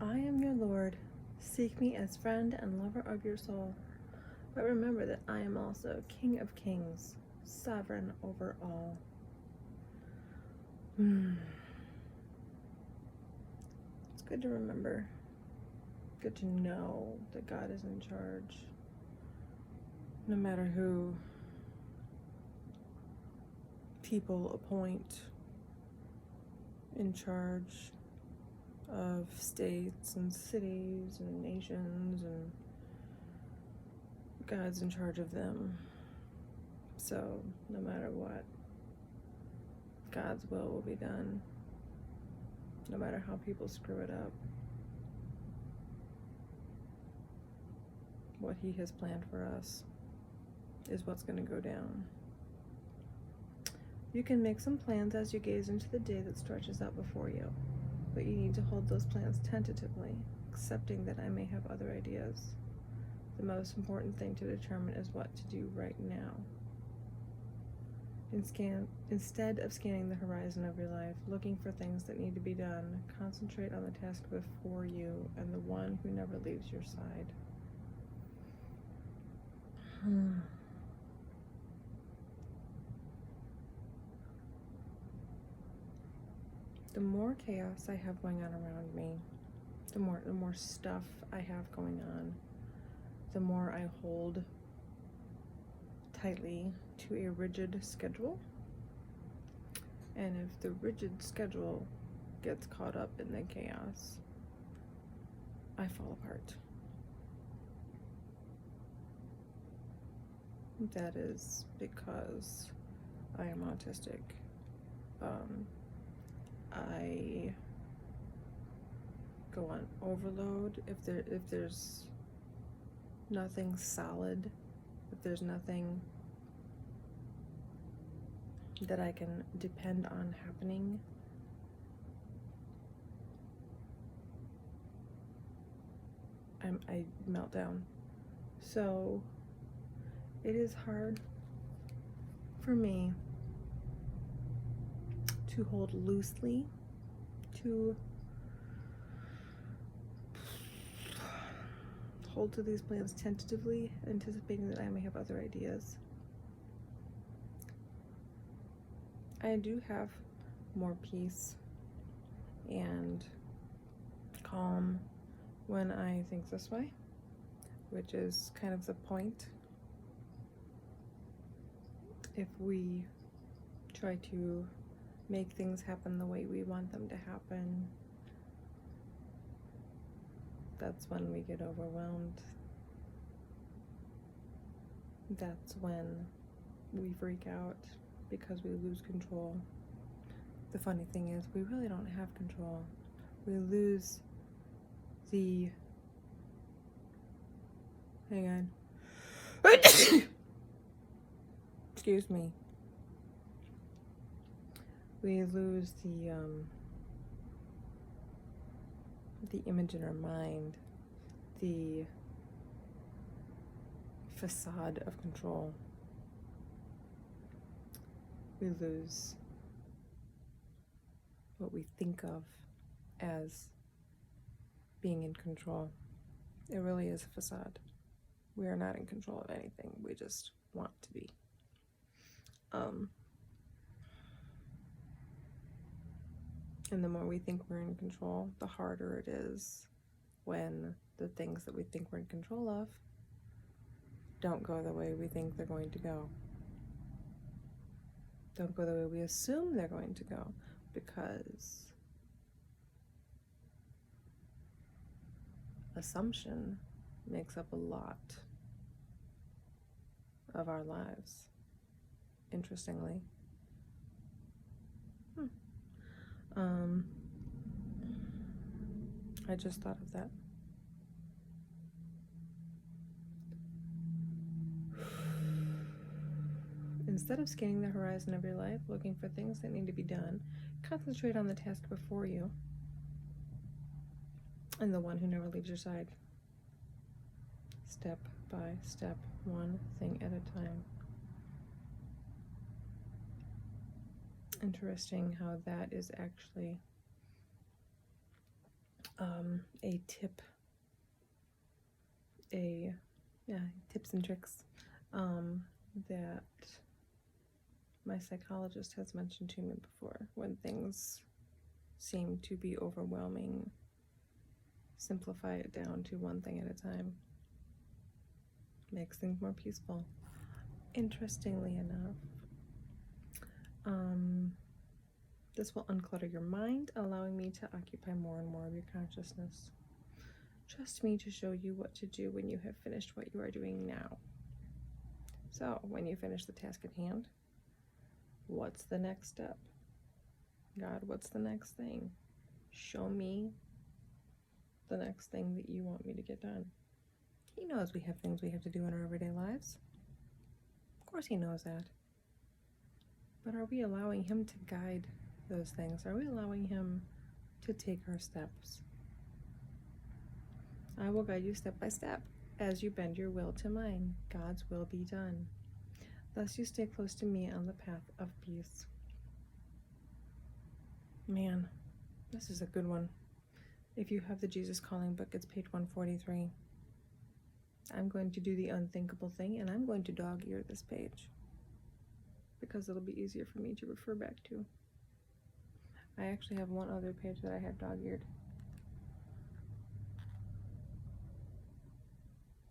I am your Lord. Seek me as friend and lover of your soul. But remember that I am also King of Kings, sovereign over all. It's good to remember. Good to know that God is in charge. No matter who people appoint in charge of states and cities and nations, and God's in charge of them. So no matter what, God's will be done, no matter how people screw it up. What he has planned for us is what's going to go down. You can make some plans as you gaze into the day that stretches out before you, but you need to hold those plans tentatively, accepting that I may have other ideas. The most important thing to determine is what to do right now. Instead of scanning the horizon of your life, looking for things that need to be done, concentrate on the task before you and the one who never leaves your side. The more chaos I have going on around me, the more stuff I have going on, the more I hold tightly to a rigid schedule. And if the rigid schedule gets caught up in the chaos, I fall apart. That is because I am autistic. I go on overload if there's nothing solid, if there's nothing that I can depend on happening, I melt down. So it is hard for me to hold loosely, to hold to these plans tentatively, anticipating that I may have other ideas. I do have more peace and calm when I think this way, which is kind of the point. If we try to make things happen the way we want them to happen, that's when we get overwhelmed. That's when we freak out because we lose control. The funny thing is, we really don't have control. We lose the... Hang on. Excuse me. We lose the image in our mind, the facade of control. We lose what we think of as being in control. It really is a facade. We are not in control of anything. We just want to be. And the more we think we're in control, the harder it is when the things that we think we're in control of don't go the way we think they're going to go. Don't go the way we assume they're going to go, because assumption makes up a lot of our lives, interestingly. I just thought of that. Instead of scanning the horizon of your life, looking for things that need to be done, concentrate on the task before you and the one who never leaves your side. Step by step, one thing at a time. Interesting how that is actually a tip, tips and tricks that my psychologist has mentioned to me before. When things seem to be overwhelming, simplify it down to one thing at a time. Makes things more peaceful. Interestingly enough, this will unclutter your mind, allowing me to occupy more and more of your consciousness. Trust me to show you what to do when you have finished what you are doing now. So, when you finish the task at hand, what's the next step? God, what's the next thing? Show me the next thing that you want me to get done. He knows we have things we have to do in our everyday lives. Of course he knows that. But are we allowing him to guide those things? Are we allowing him to take our steps? I will guide you step by step as you bend your will to mine. God's will be done. Thus you stay close to me on the path of peace. Man, this is a good one. If you have the Jesus Calling book, it's page 143. I'm going to do the unthinkable thing, and I'm going to dog-ear this page because it'll be easier for me to refer back to. I actually have one other page that I have dog-eared.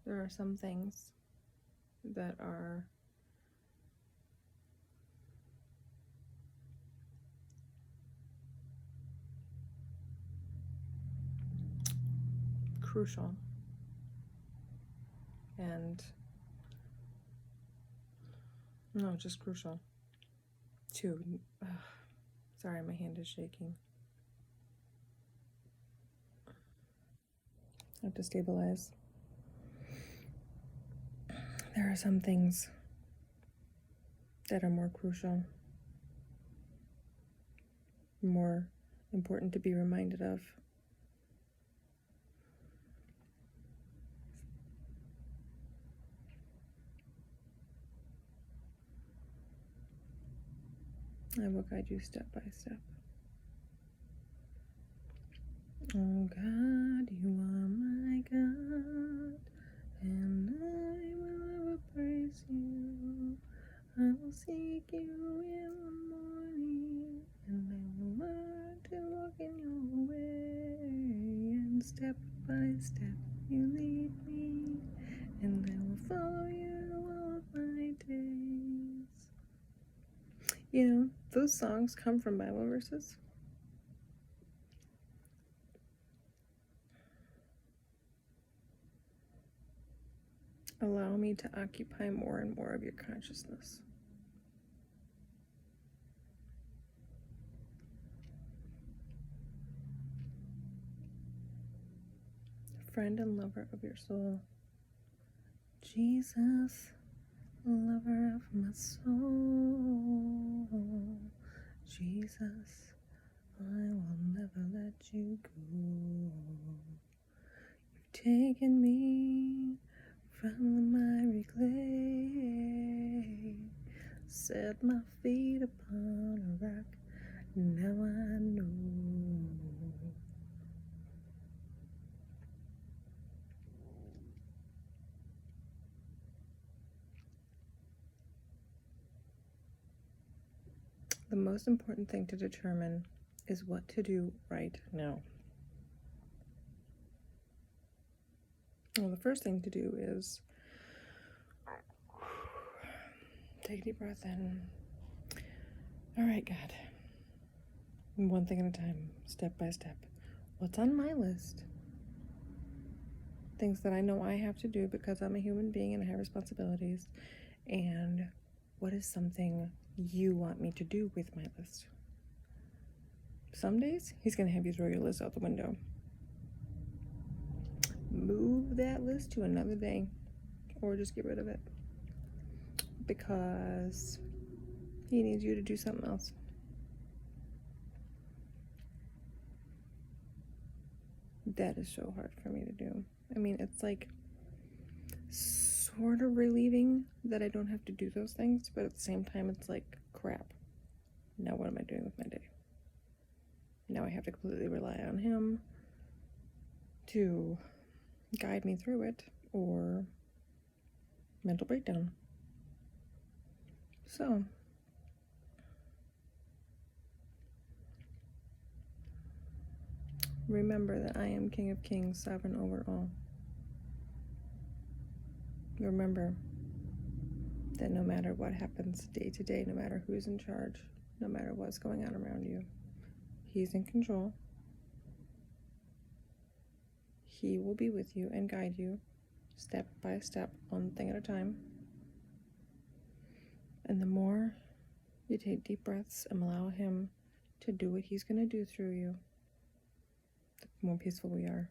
There are some things that are crucial and just crucial to sorry, my hand is shaking. I have to stabilize. There are some things that are more crucial, more important to be reminded of. I will guide you step by step. Oh God, you are my God, and I will ever praise you. I will seek you in the morning, and I will learn to walk in your way. And step by step you lead me, and I will follow you all of my days. You know, those songs come from Bible verses. Allow me to occupy more and more of your consciousness. Friend and lover of your soul. Jesus, lover of my soul. Jesus, I will never let you go. You've taken me from the miry clay, set my feet upon a rock, now I know. The most important thing to determine is what to do right now. Well, the first thing to do is take a deep breath in. All right, God. One thing at a time, step by step. What's on my list? Things that I know I have to do because I'm a human being and I have responsibilities. And what is something you want me to do with my list? Some days, he's going to have you throw your list out the window. Move that list to another day, or just get rid of it, because he needs you to do something else. That is so hard for me to do. I mean, it's like sort of relieving that I don't have to do those things, but at the same time, it's like, crap. Now what am I doing with my day? Now I have to completely rely on him. to guide me through it, or mental breakdown. So, remember that I am King of Kings, sovereign over all. Remember that no matter what happens day to day, no matter who's in charge, no matter what's going on around you, He's in control. He will be with you and guide you step by step, one thing at a time. And the more you take deep breaths and allow Him to do what He's going to do through you, the more peaceful we are.